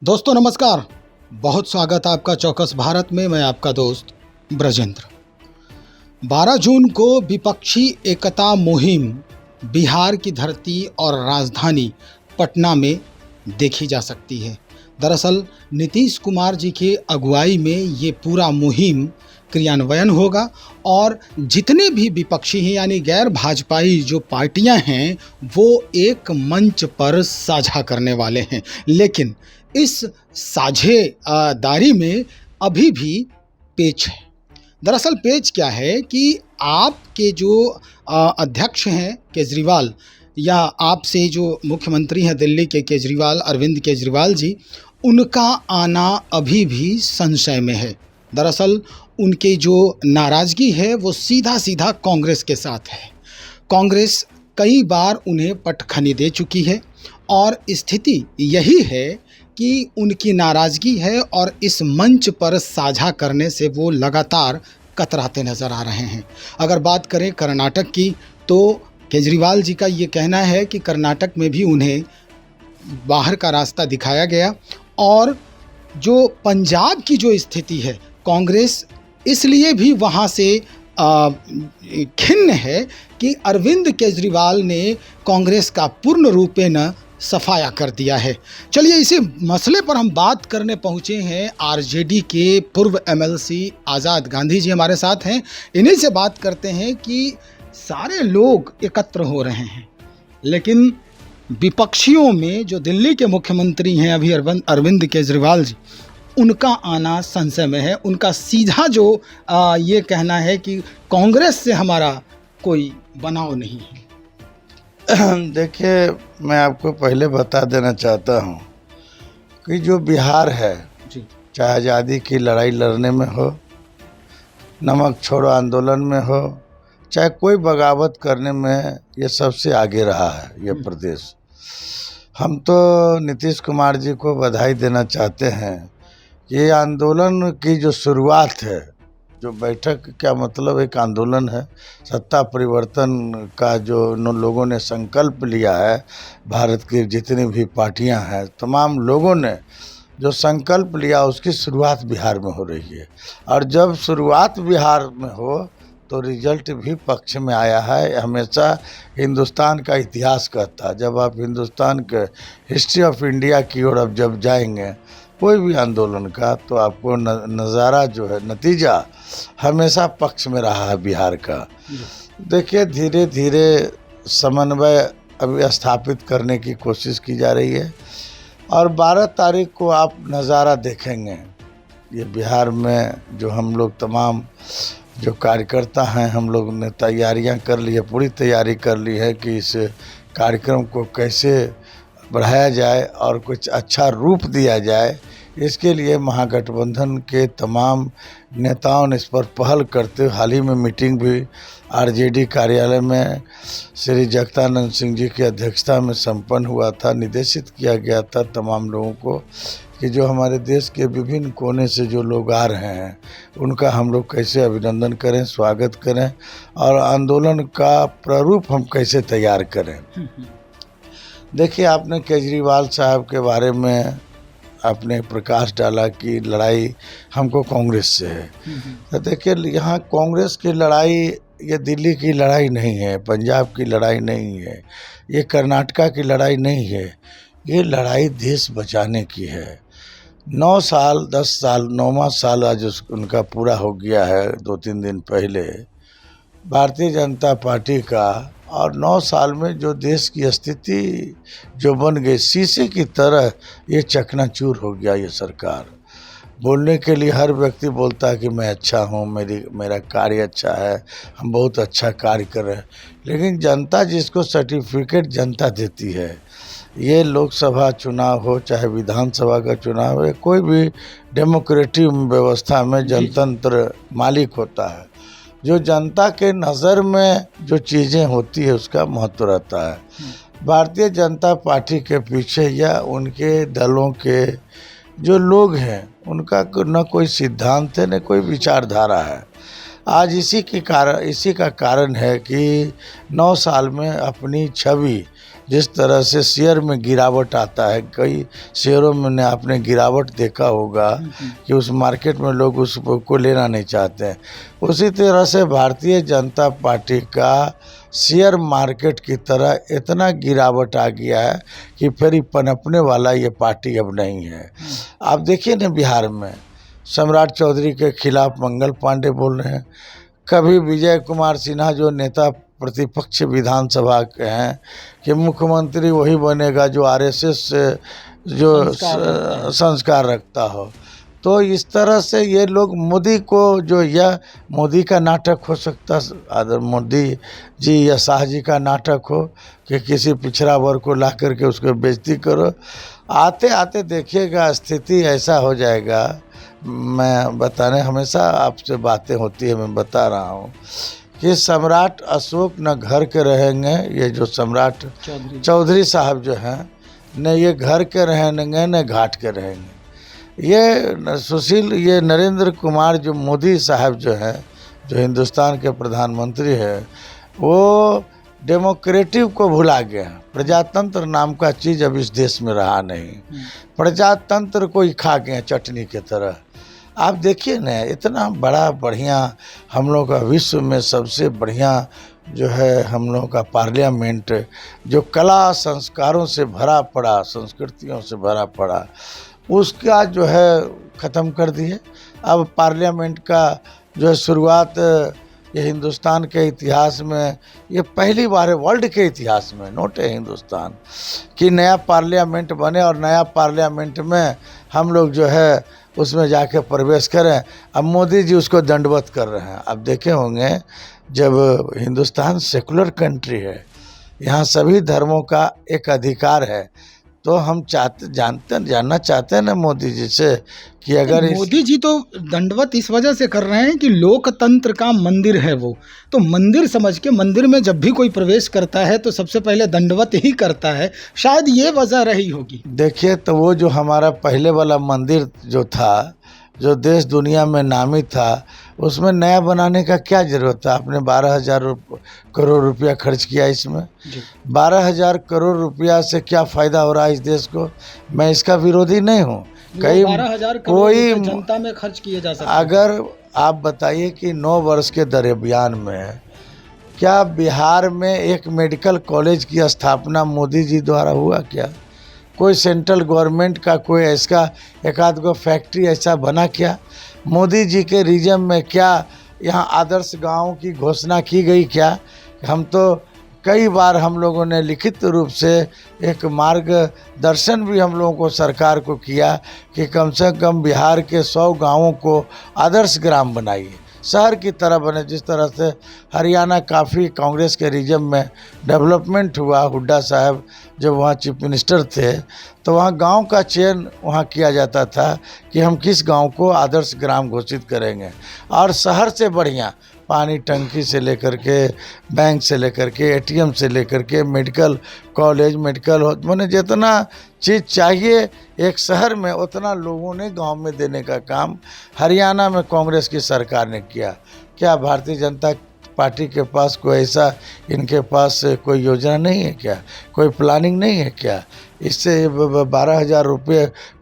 दोस्तों नमस्कार। बहुत स्वागत आपका चौकस भारत में। मैं आपका दोस्त ब्रजेंद्र। 12 जून को विपक्षी एकता मुहिम बिहार की धरती और राजधानी पटना में देखी जा सकती है। दरअसल नीतीश कुमार जी की अगुवाई में ये पूरा मुहिम क्रियान्वयन होगा और जितने भी विपक्षी हैं यानी गैर भाजपाई जो पार्टियां हैं वो एक मंच पर साझा करने वाले हैं। लेकिन इस साझेदारी में अभी भी पेच है। दरअसल पेच क्या है कि आपके जो अध्यक्ष हैं केजरीवाल या आपसे जो मुख्यमंत्री हैं दिल्ली के केजरीवाल, अरविंद केजरीवाल जी, उनका आना अभी भी संशय में है। दरअसल उनकी जो नाराज़गी है वो सीधा सीधा कांग्रेस के साथ है। कांग्रेस कई बार उन्हें पटखनी दे चुकी है और स्थिति यही है कि उनकी नाराज़गी है और इस मंच पर साझा करने से वो लगातार कतराते नज़र आ रहे हैं। अगर बात करें कर्नाटक की तो केजरीवाल जी का ये कहना है कि कर्नाटक में भी उन्हें बाहर का रास्ता दिखाया गया और जो पंजाब की जो स्थिति है कांग्रेस इसलिए भी वहाँ से खिन्न है कि अरविंद केजरीवाल ने कांग्रेस का पूर्ण रूपेण सफाया कर दिया है। चलिए इसी मसले पर हम बात करने पहुँचे हैं। आरजेडी के पूर्व एमएलसी आज़ाद गांधी जी हमारे साथ हैं। इन्हीं से बात करते हैं कि सारे लोग एकत्र हो रहे हैं लेकिन विपक्षियों में जो दिल्ली के मुख्यमंत्री हैं अभी अरविंद केजरीवाल जी, उनका आना संशय में है। उनका सीधा जो ये कहना है कि कांग्रेस से हमारा कोई बनाव नहीं है। देखिए, मैं आपको पहले बता देना चाहता हूँ कि जो बिहार है जी, चाहे आज़ादी की लड़ाई लड़ने में हो, नमक छोड़ो आंदोलन में हो, चाहे कोई बगावत करने में, ये सबसे आगे रहा है ये प्रदेश। हम तो नीतीश कुमार जी को बधाई देना चाहते हैं। ये आंदोलन की जो शुरुआत है, जो बैठक क्या मतलब एक आंदोलन है, सत्ता परिवर्तन का जो लोगों ने संकल्प लिया है, भारत की जितनी भी पार्टियां हैं तमाम लोगों ने जो संकल्प लिया उसकी शुरुआत बिहार में हो रही है। और जब शुरुआत बिहार में हो तो रिजल्ट भी पक्ष में आया है। हमेशा हिंदुस्तान का इतिहास कहता है, जब आप हिंदुस्तान के हिस्ट्री ऑफ इंडिया की ओर अब जब जाएंगे कोई भी आंदोलन का, तो आपको नज़ारा जो है, नतीजा हमेशा पक्ष में रहा है बिहार का। देखिए, धीरे धीरे समन्वय अभी स्थापित करने की कोशिश की जा रही है और 12 तारीख को आप नज़ारा देखेंगे। ये बिहार में जो हम लोग तमाम जो कार्यकर्ता हैं, हम लोग ने तैयारियां कर ली है, पूरी तैयारी कर ली है कि इस कार्यक्रम को कैसे बढ़ाया जाए और कुछ अच्छा रूप दिया जाए। इसके लिए महागठबंधन के तमाम नेताओं ने इस पर पहल करते हुए हाल ही में मीटिंग भी आरजेडी कार्यालय में श्री जगदानंद सिंह जी की अध्यक्षता में संपन्न हुआ था। निर्देशित किया गया था तमाम लोगों को कि जो हमारे देश के विभिन्न कोने से जो लोग आ रहे हैं उनका हम लोग कैसे अभिनंदन करें, स्वागत करें और आंदोलन का प्रारूप हम कैसे तैयार करें। देखिए, आपने केजरीवाल साहब के बारे में आपने प्रकाश डाला कि लड़ाई हमको कांग्रेस से है। तो देखिए, यहाँ कांग्रेस की लड़ाई ये दिल्ली की लड़ाई नहीं है, पंजाब की लड़ाई नहीं है, ये कर्नाटका की लड़ाई नहीं है। ये लड़ाई देश बचाने की है। 9 साल 10 साल 9वां साल आज उनका पूरा हो गया है 2-3 दिन पहले भारतीय जनता पार्टी का। और 9 साल में जो देश की स्थिति जो बन गई, शीशे की तरह ये चकनाचूर हो गया। ये सरकार बोलने के लिए हर व्यक्ति बोलता है कि मैं अच्छा हूँ, मेरा कार्य अच्छा है, हम बहुत अच्छा कार्य कर रहे हैं, लेकिन जनता जिसको सर्टिफिकेट जनता देती है, ये लोकसभा चुनाव हो चाहे विधानसभा का चुनाव हो, कोई भी डेमोक्रेटिक व्यवस्था में जनतंत्र मालिक होता है। जो जनता के नज़र में जो चीज़ें होती है उसका महत्व रहता है। भारतीय जनता पार्टी के पीछे या उनके दलों के जो लोग हैं उनका न कोई सिद्धांत है न कोई विचारधारा है। आज इसी का कारण है कि 9 साल में अपनी छवि जिस तरह से शेयर में गिरावट आता है, कई शेयरों में आपने गिरावट देखा होगा कि उस मार्केट में लोग उसको लेना नहीं चाहते हैं। उसी तरह से भारतीय जनता पार्टी का शेयर मार्केट की तरह इतना गिरावट आ गया है कि फिर ही पनपने वाला ये पार्टी अब नहीं है। आप देखिए ना, बिहार में सम्राट चौधरी के खिलाफ मंगल पांडे बोल रहे हैं, कभी विजय कुमार सिन्हा जो नेता प्रतिपक्ष विधानसभा के हैं कि मुख्यमंत्री वही बनेगा जो आरएसएस से जो संस्कार रखता हो। तो इस तरह से ये लोग मोदी को, जो यह मोदी का नाटक हो सकता, आदर मोदी जी या शाह जी का नाटक हो कि किसी पिछड़ा वर्ग को ला करके उसको बेइज्जती करो। आते आते देखिएगा स्थिति ऐसा हो जाएगा। मैं बताने हमेशा आपसे बातें होती है, मैं बता रहा हूँ कि सम्राट अशोक न घर के रहेंगे, ये जो सम्राट चौधरी साहब जो हैं, न ये घर के रहेंगे न घाट के रहेंगे। ये सुशील, ये नरेंद्र कुमार जो मोदी साहब जो हैं, जो हिंदुस्तान के प्रधानमंत्री है, वो डेमोक्रेटिव को भुला गए हैं। प्रजातंत्र नाम का चीज़ अब इस देश में रहा नहीं। प्रजातंत्र को ही खा गए चटनी की तरह। आप देखिए ना, इतना बड़ा बढ़िया हम लोग का विश्व में सबसे बढ़िया जो है हम लोग का पार्लियामेंट, जो कला संस्कारों से भरा पड़ा, संस्कृतियों से भरा पड़ा, उसका जो है ख़त्म कर दिए। अब पार्लियामेंट का जो है शुरुआत ये हिंदुस्तान के इतिहास में ये पहली बार है, वर्ल्ड के इतिहास में, नोट है हिंदुस्तान, कि नया पार्लियामेंट बने और नया पार्लियामेंट में हम लोग जो है उसमें जाके प्रवेश करें। अब मोदी जी उसको दंडवत कर रहे हैं। अब देखे होंगे, जब हिंदुस्तान सेकुलर कंट्री है, यहाँ सभी धर्मों का एक अधिकार है, तो हम जानना चाहते हैं ना मोदी जी से कि अगर मोदी जी तो दंडवत इस वजह से कर रहे हैं कि लोकतंत्र का मंदिर है वो, तो मंदिर समझ के मंदिर में जब भी कोई प्रवेश करता है तो सबसे पहले दंडवत ही करता है, शायद ये वजह रही होगी। देखिए, तो वो जो हमारा पहले वाला मंदिर जो था, जो देश दुनिया में नामी था, उसमें नया बनाने का क्या जरूरत था? आपने 12,000 करोड़ रुपया खर्च किया इसमें। 12,000 करोड़ रुपया से क्या फ़ायदा हो रहा है इस देश को? मैं इसका विरोधी नहीं हूँ। कई 12,000 करोड़ जनता में खर्च किए जा सकते हैं। अगर आप बताइए कि 9 वर्ष के दरमियान में क्या बिहार में एक मेडिकल कॉलेज की स्थापना मोदी जी द्वारा हुआ क्या? कोई सेंट्रल गवर्नमेंट का कोई ऐसा एक आध गो फैक्ट्री ऐसा बना क्या? मोदी जी के रीजन में क्या यहाँ आदर्श गांव की घोषणा की गई क्या? हम तो कई बार हम लोगों ने लिखित रूप से एक मार्गदर्शन भी हम लोगों को सरकार को किया कि कम से कम बिहार के 100 गांवों को आदर्श ग्राम बनाइए, शहर की तरह बने। जिस तरह से हरियाणा काफ़ी कांग्रेस के रीजन में डेवलपमेंट हुआ, हुड्डा साहब जब वहाँ चीफ मिनिस्टर थे, तो वहाँ गांव का चयन वहाँ किया जाता था कि हम किस गांव को आदर्श ग्राम घोषित करेंगे। और शहर से बढ़िया पानी टंकी से लेकर के, बैंक से लेकर के, एटीएम से लेकर के, मेडिकल कॉलेज, मेडिकल मैंने जितना चीज़ चाहिए एक शहर में, उतना लोगों ने गांव में देने का काम हरियाणा में कांग्रेस की सरकार ने किया। क्या भारतीय जनता पार्टी के पास कोई ऐसा, इनके पास कोई योजना नहीं है क्या? कोई प्लानिंग नहीं है क्या? इससे 12,000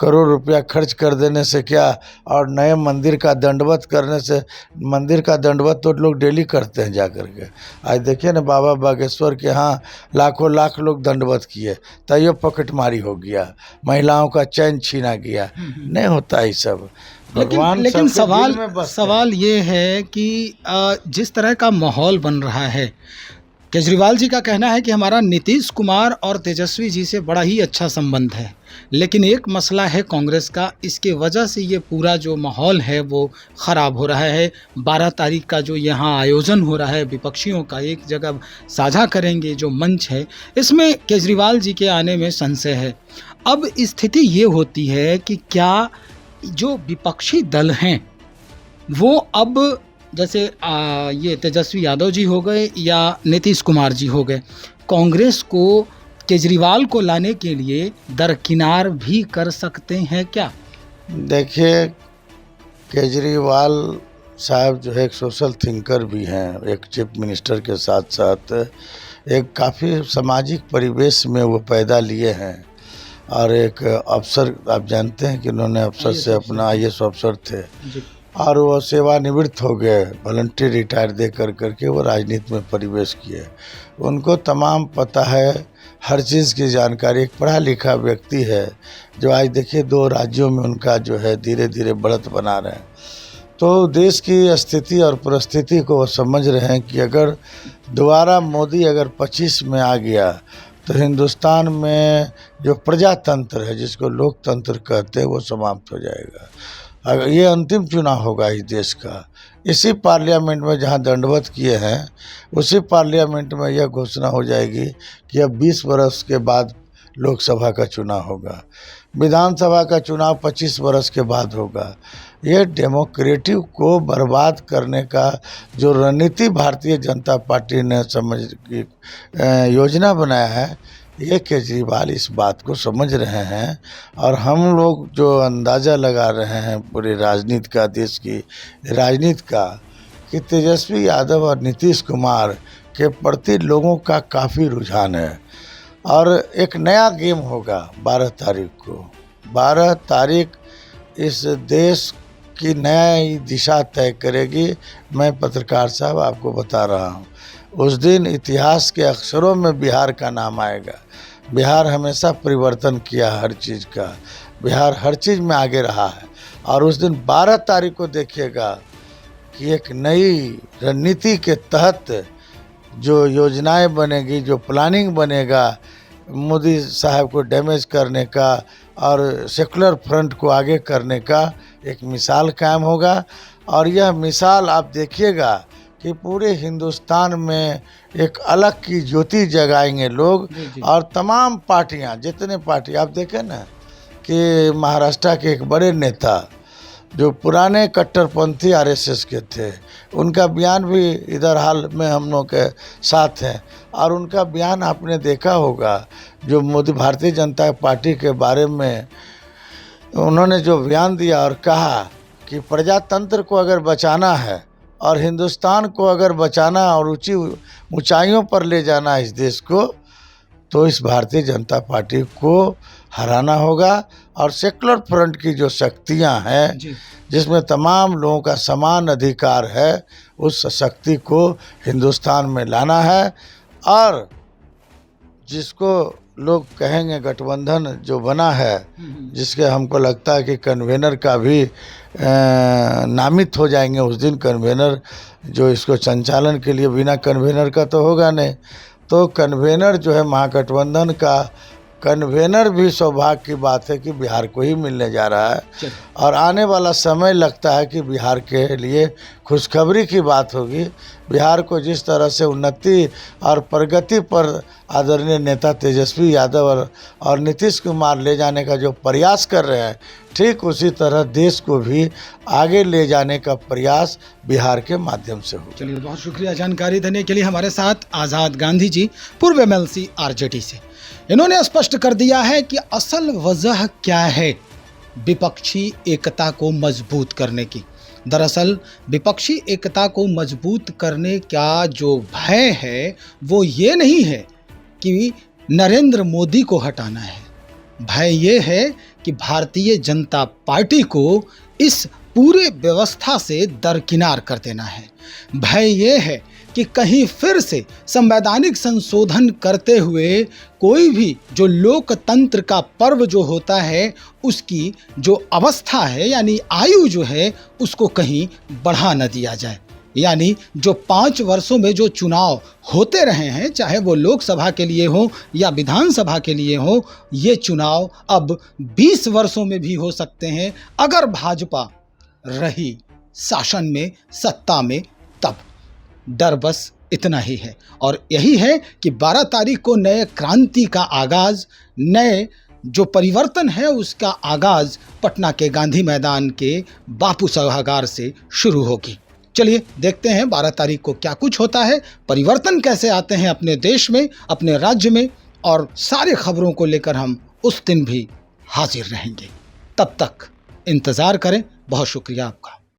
करोड़ रुपया खर्च कर देने से क्या, और नए मंदिर का दंडवत करने से, मंदिर का दंडवत तो लोग डेली करते हैं जा कर के। आज देखिए ना, बाबा बागेश्वर के यहाँ लाखों लाख लोग दंडवत किए, तैयो पॉकेटमारी हो गया, महिलाओं का चैन छीना गया। नहीं होता ये सब। लेकिन सवाल ये है कि जिस तरह का माहौल बन रहा है, केजरीवाल जी का कहना है कि हमारा नीतीश कुमार और तेजस्वी जी से बड़ा ही अच्छा संबंध है, लेकिन एक मसला है कांग्रेस का, इसके वजह से ये पूरा जो माहौल है वो ख़राब हो रहा है। 12 तारीख का जो यहाँ आयोजन हो रहा है विपक्षियों का, एक जगह साझा करेंगे जो मंच है, इसमें केजरीवाल जी के आने में संशय है। अब स्थिति ये होती है कि क्या जो विपक्षी दल हैं वो अब जैसे ये तेजस्वी यादव जी हो गए या नीतीश कुमार जी हो गए, कांग्रेस को केजरीवाल को लाने के लिए दरकिनार भी कर सकते हैं क्या? देखिए, केजरीवाल साहब जो है एक सोशल थिंकर भी हैं, एक चीफ मिनिस्टर के साथ साथ एक काफ़ी सामाजिक परिवेश में वो पैदा लिए हैं। और एक अफसर, आप जानते हैं कि उन्होंने अफसर से अपना IAS अफसर थे जी। और वो सेवानिवृत्त हो गए, वॉलंटरी रिटायर दे करके वो राजनीति में प्रवेश किए। उनको तमाम पता है, हर चीज़ की जानकारी, एक पढ़ा लिखा व्यक्ति है जो आज देखिए 2 राज्यों में उनका जो है धीरे धीरे बढ़त बना रहे हैं। तो देश की स्थिति और परिस्थिति को वो समझ रहे हैं कि अगर दोबारा मोदी अगर 25 में आ गया तो हिंदुस्तान में जो प्रजातंत्र है, जिसको लोकतंत्र कहते हैं, वो समाप्त हो जाएगा। अगर ये अंतिम चुनाव होगा इस देश का, इसी पार्लियामेंट में जहां दंडवत किए हैं, उसी पार्लियामेंट में यह घोषणा हो जाएगी कि अब 20 वर्ष के बाद लोकसभा का चुनाव होगा, विधानसभा का चुनाव 25 वर्ष के बाद होगा। ये डेमोक्रेटिक को बर्बाद करने का जो रणनीति भारतीय जनता पार्टी ने समझ की योजना बनाया है, ये केजरीवाल इस बात को समझ रहे हैं। और हम लोग जो अंदाज़ा लगा रहे हैं पूरी राजनीति का, देश की राजनीति का, कि तेजस्वी यादव और नीतीश कुमार के प्रति लोगों का काफ़ी रुझान है। और एक नया गेम होगा 12 तारीख को। 12 तारीख इस देश की नई दिशा तय करेगी। मैं पत्रकार साहब आपको बता रहा हूँ, उस दिन इतिहास के अक्षरों में बिहार का नाम आएगा। बिहार हमेशा परिवर्तन किया हर चीज़ का, बिहार हर चीज़ में आगे रहा है। और उस दिन 12 तारीख को देखिएगा कि एक नई रणनीति के तहत जो योजनाएं बनेगी, जो प्लानिंग बनेगा मोदी साहब को डैमेज करने का और सेकुलर फ्रंट को आगे करने का, एक मिसाल कायम होगा। और यह मिसाल आप देखिएगा कि पूरे हिंदुस्तान में एक अलग की ज्योति जगाएंगे लोग। और तमाम पार्टियां, जितने पार्टी आप देखें ना, कि महाराष्ट्र के एक बड़े नेता जो पुराने कट्टरपंथी RSS के थे, उनका बयान भी इधर हाल में हम लोग के साथ हैं। और उनका बयान आपने देखा होगा, जो मोदी भारतीय जनता पार्टी के बारे में उन्होंने जो बयान दिया और कहा कि प्रजातंत्र को अगर बचाना है और हिंदुस्तान को अगर बचाना और ऊंची ऊंचाइयों पर ले जाना इस देश को, तो इस भारतीय जनता पार्टी को हराना होगा। और सेकुलर फ्रंट की जो शक्तियां हैं, जिसमें तमाम लोगों का समान अधिकार है, उस शक्ति को हिंदुस्तान में लाना है। और जिसको लोग कहेंगे गठबंधन जो बना है, जिसके हमको लगता है कि कन्वेनर का भी नामित हो जाएंगे उस दिन, कन्वेनर जो इसको संचालन के लिए, बिना कन्वेनर का तो होगा नहीं। तो कन्वेनर जो है महागठबंधन का कन्वेनर भी सौभाग्य की बात है कि बिहार को ही मिलने जा रहा है। और आने वाला समय लगता है कि बिहार के लिए खुशखबरी की बात होगी। बिहार को जिस तरह से उन्नति और प्रगति पर आदरणीय नेता तेजस्वी यादव और नीतीश कुमार ले जाने का जो प्रयास कर रहे हैं, ठीक उसी तरह देश को भी आगे ले जाने का प्रयास बिहार के माध्यम से हो। चलिए, बहुत शुक्रिया जानकारी देने के लिए। हमारे साथ आज़ाद गांधी जी, पूर्व MLC RJD से। इन्होंने स्पष्ट कर दिया है कि असल वजह क्या है विपक्षी एकता को मजबूत करने की। दरअसल विपक्षी एकता को मजबूत करने का जो भय है, वो ये नहीं है कि नरेंद्र मोदी को हटाना है। भय ये है कि भारतीय जनता पार्टी को इस पूरे व्यवस्था से दरकिनार कर देना है। भय ये है कि कहीं फिर से संवैधानिक संशोधन करते हुए कोई भी जो लोकतंत्र का पर्व जो होता है, उसकी जो अवस्था है यानी आयु जो है, उसको कहीं बढ़ा न दिया जाए। यानी जो 5 वर्षों में जो चुनाव होते रहे हैं, चाहे वो लोकसभा के लिए हो या विधानसभा के लिए हो, ये चुनाव अब 20 वर्षों में भी हो सकते हैं अगर भाजपा रही शासन में, सत्ता में, तब। डर बस इतना ही है। और यही है कि 12 तारीख को नए क्रांति का आगाज़, नए जो परिवर्तन है उसका आगाज़ पटना के गांधी मैदान के बापू सभागार से शुरू होगी। चलिए देखते हैं 12 तारीख को क्या कुछ होता है, परिवर्तन कैसे आते हैं अपने देश में, अपने राज्य में, और सारी खबरों को लेकर हम उस दिन भी हाजिर रहेंगे। तब तक इंतज़ार करें। बहुत शुक्रिया आपका।